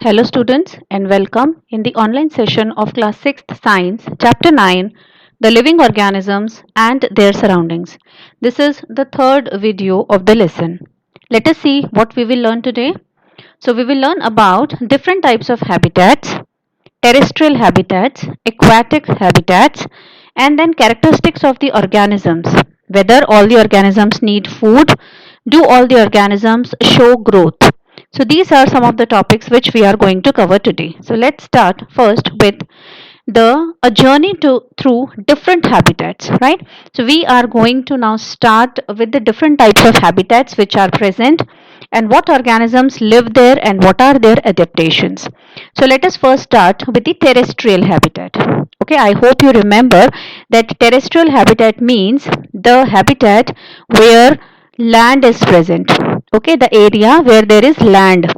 Hello students and welcome in the online session of class 6th Science chapter 9, the living organisms and their surroundings. This is the third video of the lesson. Let us see what we will learn today. So we will learn about different types of habitats, terrestrial habitats, aquatic habitats, and then characteristics of the organisms. Whether all the organisms need food, do all the organisms show growth? So these are some of the topics which we are going to cover today. So let's start first with the a journey to through different habitats, right? So we are going to now start with the different types of habitats which are present and what organisms live there and what are their adaptations. So let us first start with the terrestrial habitat. Okay, I hope you remember that terrestrial habitat means the habitat where land is present. Okay, the area where there is land.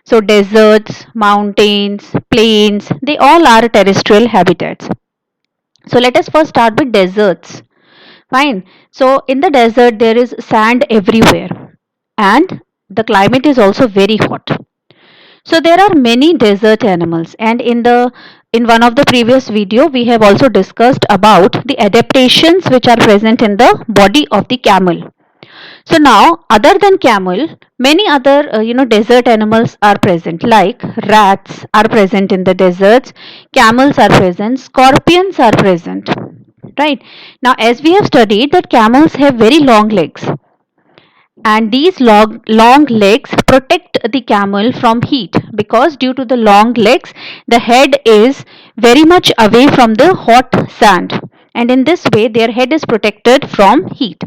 So deserts, mountains, plains, they all are terrestrial habitats. So let us first start with deserts. Fine. So in the desert there is sand everywhere and the climate is also very hot. So there are many desert animals and in one of the previous video we have also discussed about the adaptations which are present in the body of the camel. So now, other than camel, many other desert animals are present. Like rats are present in the deserts, camels are present, scorpions are present. Right now, as we have studied that camels have very long legs, and these long legs protect the camel from heat because due to the long legs, the head is very much away from the hot sand, and in this way, their head is protected from heat.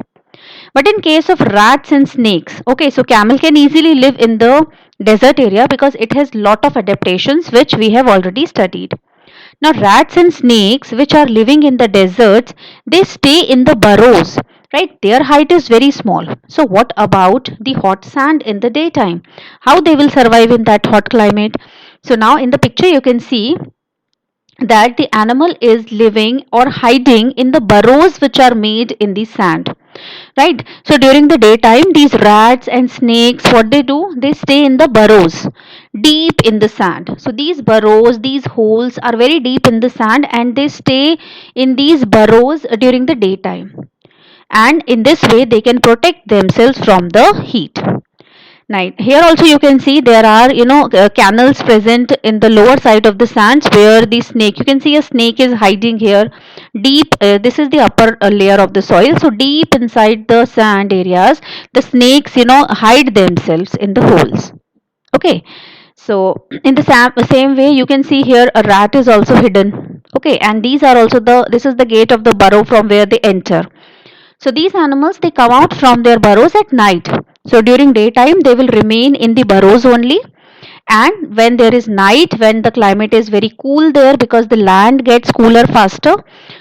But in case of rats and snakes, okay, so camel can easily live in the desert area because it has lot of adaptations which we have already studied. Now rats and snakes which are living in the deserts, they stay in the burrows, right? Their height is very small. So what about the hot sand in the daytime? How they will survive in that hot climate? So now in the picture you can see that the animal is living or hiding in the burrows which are made in the sand, right? So during the daytime these rats and snakes, what they do, they stay in the burrows deep in the sand. So these burrows, these holes are very deep in the sand and they stay in these burrows during the daytime, and in this way they can protect themselves from the heat. Right. Here also you can see there are canals present in the lower side of the sands where the snake, you can see a snake is hiding here deep. This is the upper layer of the soil. So deep inside the sand areas, the snakes hide themselves in the holes. Okay. So in the same way you can see here a rat is also hidden. Okay, and these are also this is the gate of the burrow from where they enter. So these animals, they come out from their burrows at night. So during daytime they will remain in the burrows only, and when there is night, when the climate is very cool there because the land gets cooler faster,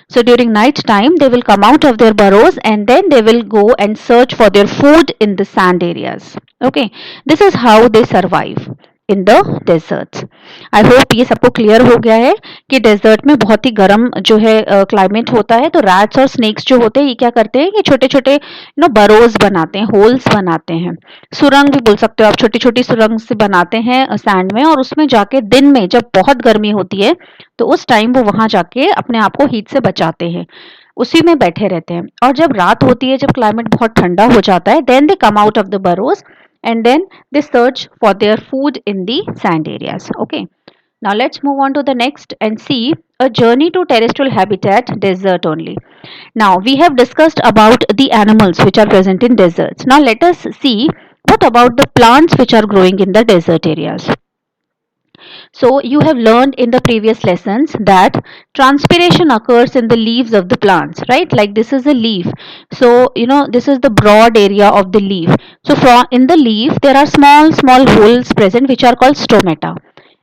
so during night time they will come out of their burrows and then they will go and search for their food in the sand areas. Okay, this is how they survive in the deserts. I hope ये सबको clear हो गया है कि desert में बहुत ही गर्म जो है क्लाइमेट होता है. तो रैट्स और स्नेक्स जो होते हैं ये क्या करते हैं कि छोटे छोटे बरोज बनाते हैं, होल्स बनाते हैं, सुरंग भी बोल सकते हो आप, छोटी छोटी सुरंग से बनाते हैं सैंड में, और उसमें जाके दिन में जब बहुत गर्मी होती है तो उस टाइम वो वहां जाके अपने आप को हीट से बचाते हैं, उसी में बैठे रहते हैं. और जब रात होती है, जब क्लाइमेट बहुत ठंडा हो जाता है, then they come out of the burrows and then they search for their food in the sand areas. Okay, now let's move on to the next and see a journey to terrestrial habitat desert only. Now we have discussed about the animals which are present in deserts. Now let us see what about the plants which are growing in the desert areas. So you have learned in the previous lessons that transpiration occurs in the leaves of the plants, right? Like this is a leaf. So, this is the broad area of the leaf. So from in the leaf, there are small holes present which are called stomata.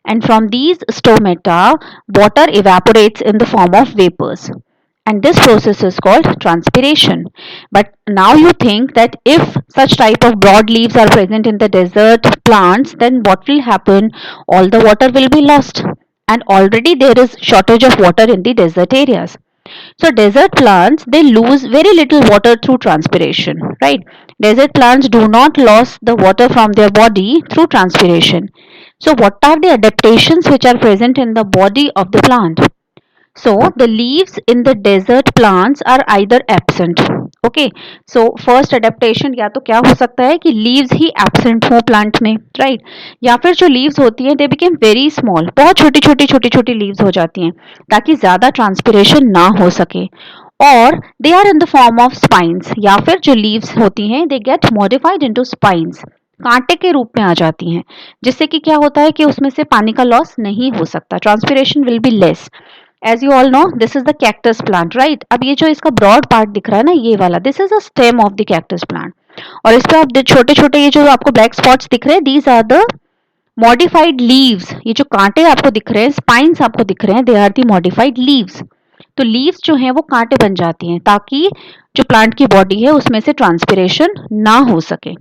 And from these stomata, water evaporates in the form of vapors, and this process is called transpiration. But now you think that if such type of broad leaves are present in the desert plants, then what will happen? All the water will be lost, and already there is shortage of water in the desert areas. So desert plants, they lose very little water through transpiration, right? Desert plants do not lose the water from their body through transpiration. So what are the adaptations which are present in the body of the plant? So the leaves in the desert plants are either absent. Okay, so first adaptation या तो क्या हो सकता है कि leaves ही absent हो plant में, right? या फिर जो leaves होती हैं they became very small, बहुत छोटी छोटी leaves हो जाती हैं ताकि ज़्यादा transpiration ना हो सके, और they are in the form of spines, या फिर जो leaves होती हैं they get modified into spines, कांटे के रूप में आ जाती हैं, जिससे कि क्या होता है कि उसमें से पानी का लॉस नहीं हो सकता, transpiration will be less. As you all know this is the cactus plant, right? अब ये जो इसका ब्रॉड पार्ट दिख रहा है ना, ये वाला, this is a stem of the cactus plant, और इस पे आप छोटे छोटे ये जो आपको ब्लैक स्पॉट्स दिख रहे हैं, these are the modified leaves. ये जो कांटे आपको दिख रहे हैं, स्पाइंस आपको दिख रहे हैं, they are the modified leaves. तो लीव्स जो हैं वो कांटे बन जाती हैं ताकि जो प्लांट की बॉडी है उसमें से ट्रांसपिरेशन ना हो सके.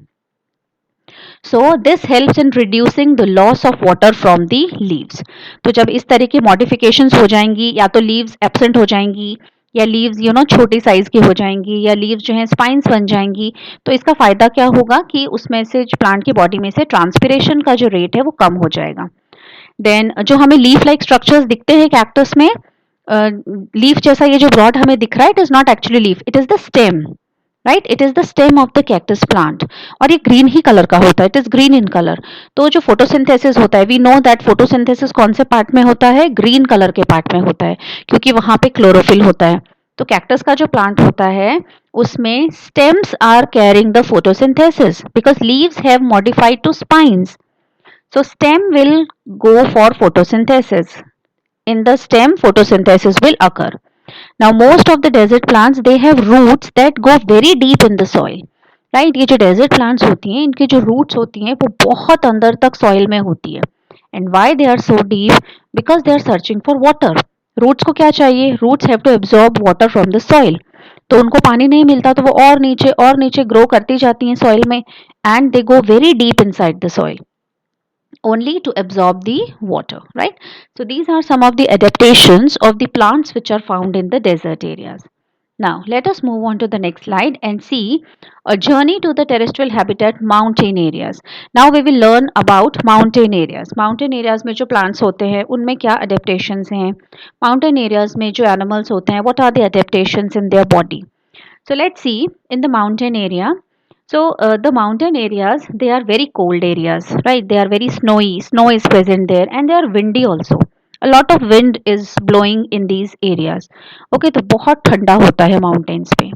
So this helps in reducing the loss of water from the leaves. तो जब इस तरह की मॉडिफिकेशंस हो जाएंगी, या तो लीव्स एब्सेंट हो जाएंगी, या लीव्स छोटी साइज की हो जाएंगी, या लीव्स जो है स्पाइंस बन जाएंगी, तो इसका फायदा क्या होगा कि उसमें से प्लांट की बॉडी में से ट्रांसपिरेशन का जो रेट है वो कम हो जाएगा. देन जो हमें लीफ लाइक स्ट्रक्चर्स दिखते हैं कैक्टस में, लीफ जैसा ये जो ब्रॉड हमें दिख रहा है, it is not actually leaf, it is the stem, right? It is the stem of the cactus plant, और ये ग्रीन ही कलर का होता है, it is green in colour. तो जो फोटोसिंथेसिस होता है, वी नो दैट फोटोसिंथेसिस कौन से पार्ट में होता है? ग्रीन कलर के पार्ट में होता है, क्योंकि वहां पे क्लोरोफिल होता है. तो कैक्टस का जो प्लांट होता है उसमें stems are carrying the photosynthesis because leaves have modified to spines. So stem will go for photosynthesis. In the stem, photosynthesis will occur. Now most of the desert plants, they have roots that go very deep in the soil. Right? ये जो desert plants होती हैं, इनकी जो roots होती हैं वो बहुत अंदर तक soil में होती है. And why they are so deep? Because they are searching for water. Roots को क्या चाहिए? Roots have to absorb water from the soil. तो उनको पानी नहीं मिलता तो वो और नीचे grow करती जाती हैं soil में, and they go very deep inside the soil only to absorb the water, right? So these are some of the adaptations of the plants which are found in the desert areas. Now let us move on to the next slide and see a journey to the terrestrial habitat mountain areas. Now we will learn about mountain areas. Mountain areas में जो plants होते हैं उनमें क्या adaptations हैं, mountain areas में जो animals होते हैं, what are the adaptations in their body. So let's see in the mountain area. So the mountain areas, they are very cold areas, right? They are very snowy. Snow is present there, and they are windy also. A lot of wind is blowing in these areas. Okay, तो बहुत ठंडा होता है mountains पे.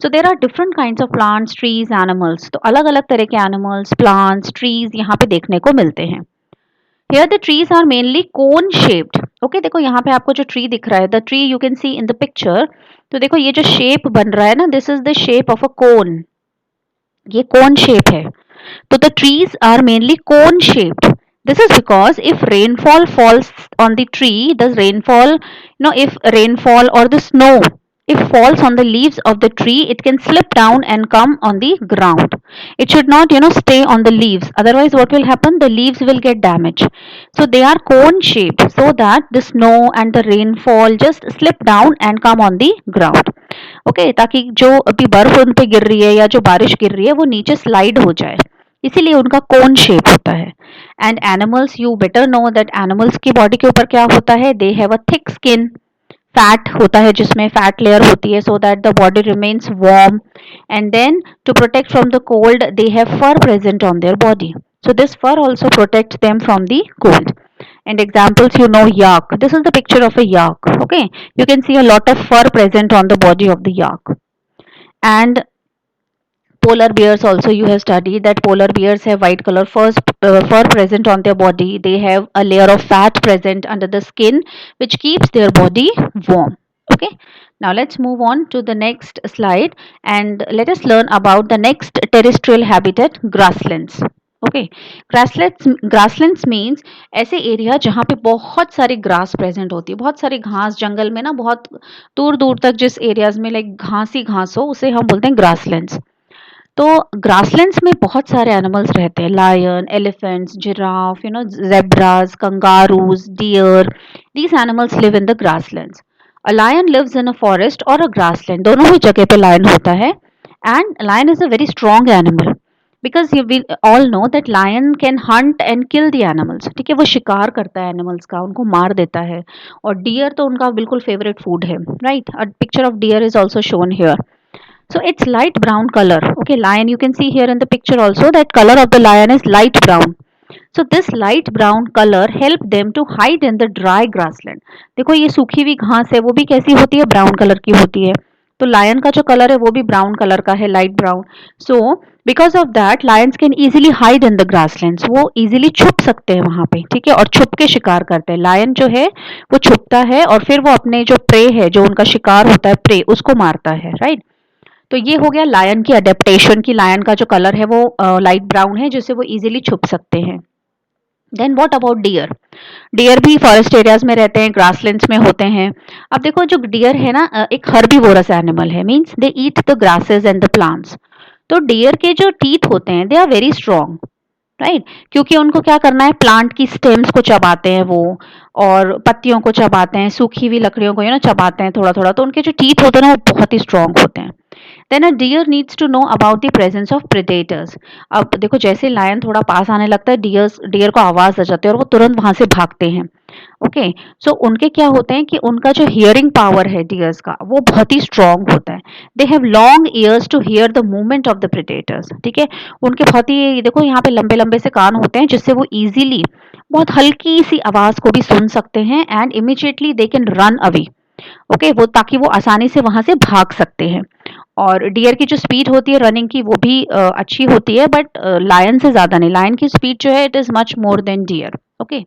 So there are different kinds of plants, trees, animals. तो अलग अलग तरह के animals, plants, trees यहाँ पे देखने को मिलते हैं. Here the trees are mainly cone shaped. Okay, देखो यहाँ पे आपको जो tree दिख रहा है, the tree you can see in the picture. तो देखो ये जो shape बन रहा है ना, this is the shape of a cone. ये cone shape है. So the trees are mainly cone shaped. This is because if rainfall falls on the tree, the rainfall, if rainfall or the snow, if falls on the leaves of the tree, it can slip down and come on the ground. It should not, stay on the leaves. Otherwise, what will happen? The leaves will get damaged. So they are cone shaped so that the snow and the rainfall just slip down and come on the ground. Okay, ताकि जो अभी बर्फ उन पे गिर रही है या जो बारिश गिर रही है वो नीचे स्लाइड हो जाए, इसीलिए उनका कोन शेप होता है. And animals, you better know that animals की बॉडी के ऊपर क्या होता है, they have a thick skin, fat होता है जिसमें फैट लेयर होती है so that the body remains warm, and then to protect from the cold they have fur present on their body, so this fur also protects them from the cold. And examples, yak, this is the picture of a yak. Okay, you can see a lot of fur present on the body of the yak. And polar bears also, you have studied that polar bears have white color fur present on their body. They have a layer of fat present under the skin which keeps their body warm. Okay, now let's move on to the next slide and let us learn about the next terrestrial habitat, grasslands. Okay, grasslands means ऐसे area जहाँ पे बहुत सारी grass present होती है, बहुत सारी घास, जंगल में ना बहुत दूर दूर तक जिस एरियाज में लाइक घास ही घास हो उसे हम बोलते हैं ग्रासलैंड्स. तो ग्रासलैंड्स में बहुत सारे एनिमल्स रहते हैं, lion, elephants, giraffe, zebras, kangaroos, deer. These animals live in the grasslands. A lion lives in a forest और अ ग्रासलैंड, दोनों ही जगह पे लायन होता है. And lion is a very strong animal. Because you will all know that lion can hunt and kill the animals, ठीक है, वो शिकार करता है एनिमल्स का, उनको मार देता है। और डियर तो उनका बिल्कुल फेवरेट फूड है, right. A picture of dear is also shown here. So it's light brown color. Okay, lion, you can see here in the picture also that color of the lion is light brown. So this light brown color help them to hide in the dry grassland. देखो ये सूखी हुई घास है, वो भी कैसी होती है, ब्राउन कलर की होती है। तो लायन का जो कलर है वो भी ब्राउन कलर का है, light brown. So because of that Lions can easily hide in the grasslands, वो इजीली छुप सकते हैं वहां पे, ठीक है, और छुप के शिकार करते हैं। लायन जो है वो छुपता है और फिर वो अपने जो प्रे है, जो उनका शिकार होता है प्रे, उसको मारता है, राइट। तो ये हो गया लायन की अडेप्टेशन की, लायन का जो कलर है वो लाइट ब्राउन है, जिससे वो इजीली छुप सकते हैं। Then what about deer? Deer भी फॉरेस्ट एरियाज में रहते हैं, ग्रासलैंड्स में होते हैं। अब देखो जो डियर है ना, एक हर्बीवोरस एनिमल है, means they eat the grasses and the plants. तो डियर के जो टीथ होते हैं they are very strong, right, क्योंकि उनको क्या करना है, प्लांट की स्टेम्स को चबाते हैं वो, और पत्तियों को चबाते हैं, सूखी हुई लकड़ियों को चबाते हैं थोड़ा थोड़ा, तो उनके जो टीथ होते हैं ना वो बहुत ही स्ट्रॉन्ग होते हैं। Then a deer needs to know about the presence of predators. अब देखो जैसे लायन थोड़ा पास आने लगता है, डियर को आवाज आ जाती है और वो तुरंत वहां से भागते हैं। ओके, सो उनके क्या होते हैं कि उनका जो हियरिंग पावर है डियर्स का वो बहुत ही स्ट्रांग होता है। They have long ears to hear the movement of the predators, ठीक है। उनके बहुत ही देखो यहाँ पे लंबे लंबे से कान होते हैं, जिससे वो इजीली बहुत हल्की सी आवाज को भी सुन सकते हैं, and immediately they can run away. Okay, वो ताकि वो आसानी से वहां से भाग सकते हैं। और डियर की जो स्पीड होती है रनिंग की वो भी अच्छी होती है, बट लायन से ज्यादा नहीं। लायन की स्पीड जो है it is much more than deer. Okay,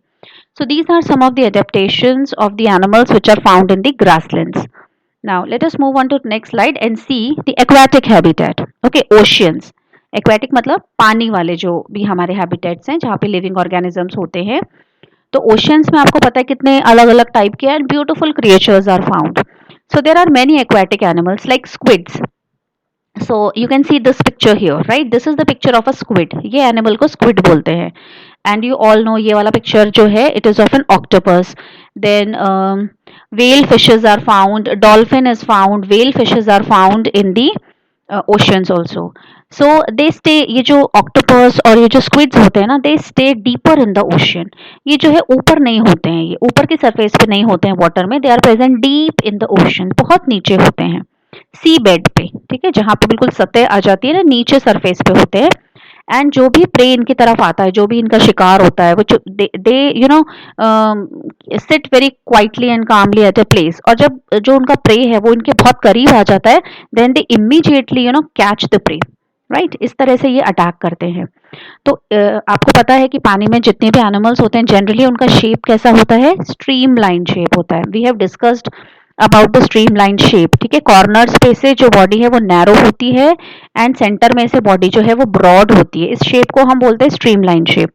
so these are some of the adaptations of the animals which are found in the grasslands. Now let us move on to the next slide and see the aquatic habitat. Okay, oceans. Aquatic मतलब पानी वाले जो भी हमारे habitats हैं जहाँ पे living organisms होते हैं। तो oceans में आपको पता है कितने अलग अलग टाइप के and beautiful creatures are found. So there are many aquatic animals like squids. So you can see this picture here, right? This is the picture of a squid. ये animal को squid बोलते हैं। And you all know ये वाला picture जो है it is of an octopus. Then whale fishes are found, dolphin is found, whale fishes are found in the oceans also. So they stay, ये जो octopus और ये जो squids होते हैं ना, they stay deeper in the ocean. ये जो है ऊपर नहीं होते हैं, ये ऊपर की surface पे नहीं होते हैं water में, they are present deep in the ocean, बहुत नीचे होते हैं सी बेड पे, ठीक है, जहां पे बिल्कुल सतह आ जाती है ना, नीचे सरफेस पे होते हैं। एंड जो भी प्रे इनकी तरफ आता है, जो भी इनका शिकार होता है, वो they you know sit very quietly and calmly at a place, और जब जो उनका प्रे है वो इनके बहुत करीब आ जाता है, then they immediately catch the prey, right. इस तरह से ये अटैक करते हैं। तो आपको पता है कि पानी में जितने भी एनिमल्स होते हैं जनरली उनका शेप कैसा होता है, स्ट्रीम लाइन शेप होता है। We have discussed about the streamline shape, ठीक है। कॉर्नर्स पे से जो बॉडी है वो नैरो होती है, एंड सेंटर में से बॉडी जो है वो ब्रॉड होती है। इस शेप को हम बोलते हैं स्ट्रीम लाइन शेप।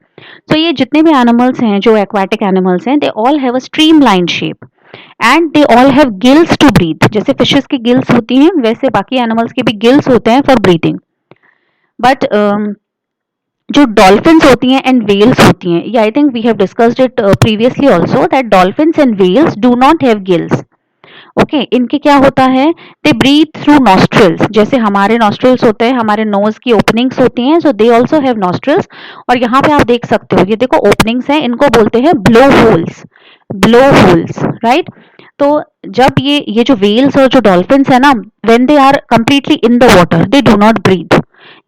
सो ये जितने भी एनिमल्स हैं जो एक्वाटिक एनिमल्स हैं, they all have a streamline shape and they all have gills to breathe. जैसे फिशेस की गिल्स होती हैं वैसे बाकी एनिमल्स के भी गिल्स होते हैं फॉर ब्रीथिंग। बट जो डॉल्फिन्स होती हैं एंड वेल्स होती हैं, ये I think we have discussed it previously also, that dolphins and whales do not have gills. Okay, इनके क्या होता है, दे ब्रीथ थ्रू नॉस्ट्रल्स। जैसे हमारे नॉस्ट्रल्स होते हैं, हमारे नोज की ओपनिंग्स होती हैं, सो दे ऑल्सो हैव नॉस्ट्रल्स। और यहाँ पे आप देख सकते हो, ये देखो ओपनिंग्स हैं, इनको बोलते हैं blow holes, blow holes, right. तो जब ये जो वेल्स और जो डॉल्फिन्स है ना, when they are completely in the water, they do not breathe,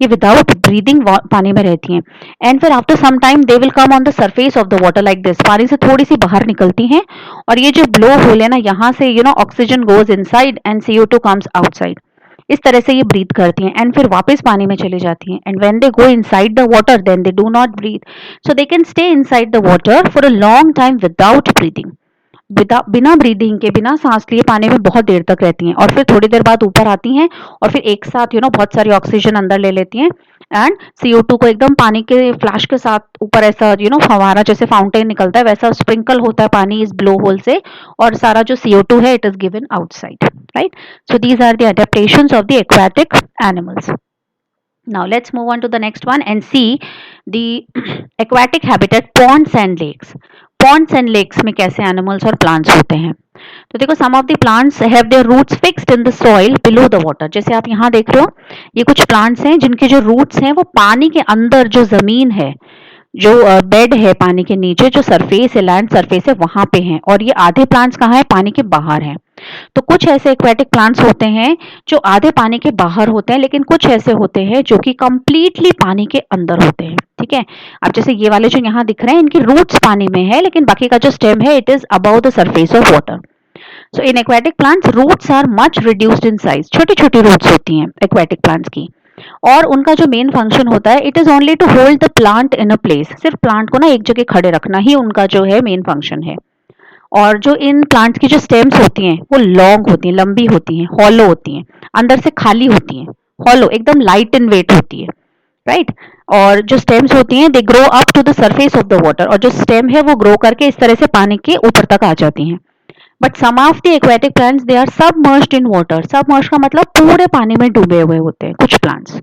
ये विदाउट ब्रीदिंग पानी में रहती हैं। एंड फिर after some time they will come on the surface of the water like this, पानी से थोड़ी सी बाहर निकलती हैं, और ये जो ब्लो होल है ना, यहाँ से oxygen goes inside and CO2 comes outside. इस तरह से ये ब्रीथ करती हैं एंड फिर वापस पानी में चली जाती हैं। And when they go inside the water then they do not breathe, so they can stay inside the water for a long time without breathing. बिना ब्रीदिंग के, बिना सांस लिए पानी में बहुत देर तक रहती हैं, और फिर थोड़ी देर बाद ऊपर आती हैं और फिर एक साथ बहुत सारी ऑक्सीजन अंदर ले लेती हैं, एंड CO2 को एकदम पानी के फ्लैश के साथ ऊपर ऐसा फवारा जैसे फाउंटेन निकलता है वैसा स्प्रिंकल होता है पानी इस ब्लो होल से, और सारा जो CO2 है it is given outside, right. So these are the adaptations of the aquatic animals. Now let's move on to the next one and see the aquatic habitat, ponds and lakes. Ponds and lakes में कैसे animals और plants होते हैं। तो देखो some of the plants have their roots fixed in the soil below the water. जैसे आप यहाँ देख रहे हो ये कुछ प्लांट्स हैं जिनके जो रूट्स हैं वो पानी के अंदर जो जमीन है, जो बेड है पानी के नीचे, जो सरफेस है लैंड सरफेस है वहां पे हैं, और ये आधे प्लांट्स कहाँ है, पानी के बाहर हैं। तो कुछ ऐसे एक्वेटिक प्लांट्स होते हैं जो आधे पानी के बाहर होते हैं, लेकिन कुछ ऐसे होते हैं जो कि कंप्लीटली पानी के अंदर होते हैं। ठीक है, अब जैसे ये वाले जो यहाँ दिख रहे हैं इनकी रूट्स पानी में है, लेकिन बाकी का जो स्टेम है it is above the surface of water. So in aquatic plants roots are much reduced in size, छोटी छोटी रूट्स होती हैं एक्वेटिक प्लांट्स की, और उनका जो मेन फंक्शन होता है it is only to hold the plant in a place. सिर्फ प्लांट को ना एक जगह खड़े रखना ही उनका जो है मेन फंक्शन है। और जो इन प्लांट्स की जो स्टेम्स होती हैं वो लॉन्ग होती हैं, लंबी होती हैं, हॉलो होती हैं, अंदर से खाली होती हैं, हॉलो एकदम लाइट इन वेट होती है, राइट। और जो स्टेम्स होती हैं they grow up to the surface of the water, और जो स्टेम है वो ग्रो करके इस तरह से पानी के ऊपर तक आ जाती हैं। But some of the aquatic plants they are submerged in water. Submerge का मतलब पूरे पानी में डूबे हुए होते हैं कुछ प्लांट्स।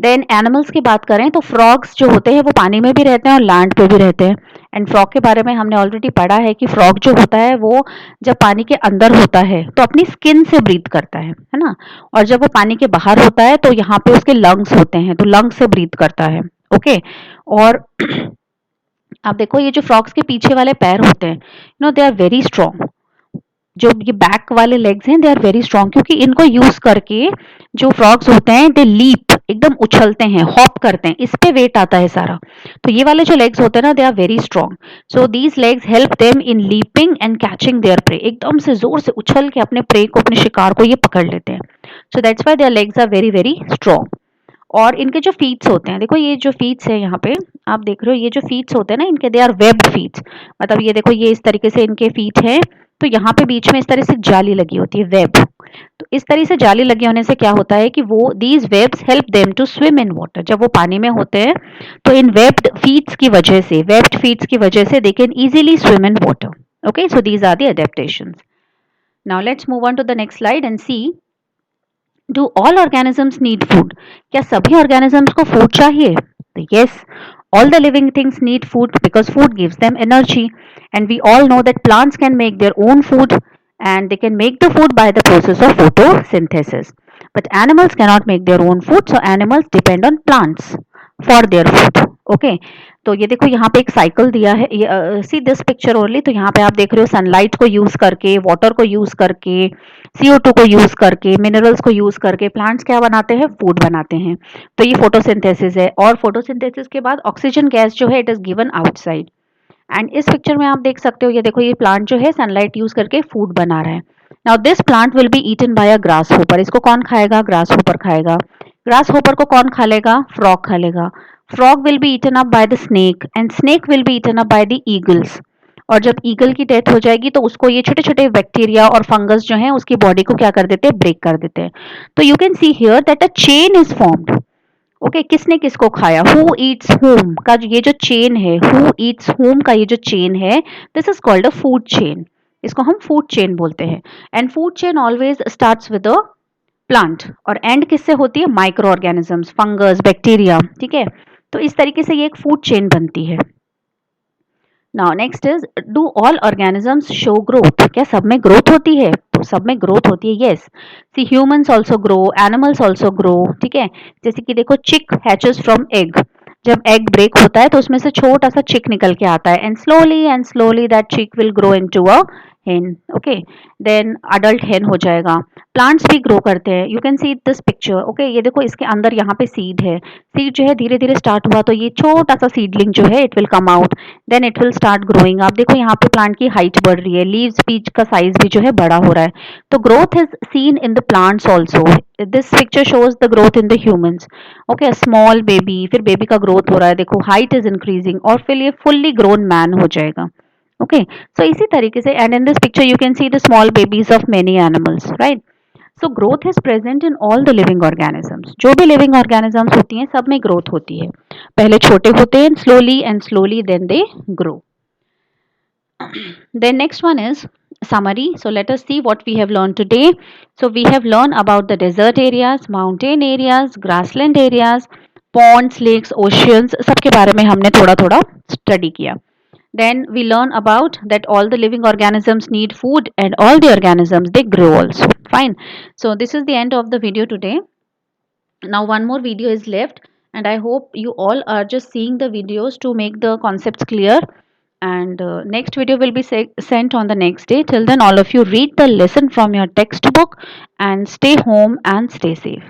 देन एनिमल्स की बात करें तो फ्रॉग्स जो होते हैं वो पानी में भी रहते हैं और लैंड पे भी रहते हैं। एंड फ्रॉग के बारे में हमने ऑलरेडी पढ़ा है कि फ्रॉग जो होता है वो जब पानी के अंदर होता है तो अपनी स्किन से ब्रीथ करता है ना, और जब वो पानी के बाहर होता है तो यहाँ पे उसके लंग्स होते हैं, तो लंग्स से ब्रीथ करता है। ओके, और आप देखो ये जो फ्रॉग्स के पीछे वाले पैर होते हैं दे आर वेरी स्ट्रॉन्ग। जो ये बैक वाले लेग्स हैं दे आर वेरी स्ट्रॉन्ग, क्योंकि इनको यूज करके जो फ्रॉग्स होते हैं दे लीप, एकदम उछलते हैं, हॉप करते हैं, इस पे वेट आता है सारा। तो ये वाले जो लेग्स होते हैं ना they are very strong. So these legs help them in leaping and catching their prey. एकदम से जोर से उछल के अपने प्रे को, अपने शिकार को ये पकड़ लेते हैं। So that's why their legs are very very strong. और इनके जो फीट्स होते हैं, देखो ये जो फीट्स है यहाँ पे आप देख रहे हो, ये जो फीट्स होते हैं ना इनके दे आर वेब्ड फीट्स। मतलब ये देखो ये इस तरीके से इनके फीट है, तो यहाँ पे बीच में इस तरह से जाली लगी होती है, वेब। तो इस तरह से जाली लगे होने से क्या होता है कि वो these webs help them to swim in water. जब वो पानी में होते हैं तो इन वेब्ड फीट्स की वजह से, वेब्ड फीट्स की वजह से they can easily swim in water. Okay, so these are the adaptations. Now let's move on to the next slide and see, do all organisms need food? क्या सभी organisms को food चाहिए? तो yes, all the living things need food because food gives them energy, and we all know that plants can make their own food and they can make the food by the process of photosynthesis, but animals cannot make their own food, so animals depend on plants for their food. Okay, तो ये देखो यहाँ पे एक cycle दिया है, सी this picture only. तो यहाँ पे आप देख रहे हो सनलाइट को यूज करके, वाटर को यूज करके, CO2 को यूज करके, मिनरल्स को यूज करके प्लांट्स क्या बनाते हैं, फूड बनाते हैं। तो ये फोटोसिंथेसिस है, और फोटोसिंथेसिस के बाद ऑक्सीजन गैस जो है it is given outside. And इस पिक्चर में आप देख सकते हो, ये देखो ये प्लांट जो है सनलाइट यूज करके फूड बना रहा है। Now this plant will be eaten by a grasshopper. इसको कौन खाएगा, ग्रास होपर खाएगा। ग्रास होपर को कौन खा लेगा, फ्रॉग खा लेगा। Frog will be eaten up by the snake and snake will be eaten up by the eagles. और जब ईगल की डेथ हो जाएगी तो उसको ये छोटे छोटे बैक्टीरिया और फंगस जो है उसकी बॉडी को क्या कर देते हैं, ब्रेक कर देते हैं। तो you can see here that a chain is formed. Okay, किसने किसको खाया, हु ईट्स होम का ये जो चेन है, हु ईट्स होम का ये जो चेन है, this is called a food chain. इसको हम फूड चेन बोलते हैं। And food chain always starts with a plant, और एंड किससे होती है, माइक्रो ऑर्गेनिजम्स, फंगस, बैक्टीरिया। ठीक है, तो इस तरीके से ये एक फूड चेन बनती है। Now next is, do all organisms show growth? क्या सब में ग्रोथ होती है? तो सब में ग्रोथ होती है, yes. See humans also grow, animals also grow. ठीक है, जैसे कि देखो चिक हैचेस फ्रॉम एग। जब एग ब्रेक होता है तो उसमें से छोटा सा चिक निकल के आता है, and slowly that chick will grow into a hen. Okay, then adult hen हो जाएगा। प्लांट्स भी ग्रो करते हैं, you can see this picture. Okay, ये देखो इसके अंदर यहाँ पे सीड है, सीड जो है धीरे धीरे स्टार्ट हुआ तो ये छोटा सा सीडलिंग जो है it will come out, then it will start growing. आप देखो यहाँ पे प्लांट की हाइट बढ़ रही है, लीव्स बीच का साइज भी जो है बड़ा हो रहा है। तो growth is seen in the plants also. This picture shows the growth in the humans. Okay, small baby, फिर बेबी का ग्रोथ हो रहा है, देखो हाइट इज इंक्रीजिंग, और फिर ये फुल्ली ग्रोन मैन हो जाएगा। ओके, सो इसी तरीके से, and in this picture you can see the small babies of many animals, right. So growth is present in all the living organisms. जो भी लिविंग ऑर्गेनिजम्स होती हैं सब में ग्रोथ होती है। पहले छोटे होते हैं slowly then they grow. Then next one is summary. So let us see what we have learned today. So we have learned about the desert areas, mountain areas, grassland areas, ponds, lakes, oceans, सबके बारे में हमने थोड़ा थोड़ा study किया। Then we learn about that all the living organisms need food and all the organisms they grow also. Fine. So this is the end of the video today. Now one more video is left, and I hope you all are just seeing the videos to make the concepts clear. And next video will be sent on the next day. Till then, all of you read the lesson from your textbook and stay home and stay safe.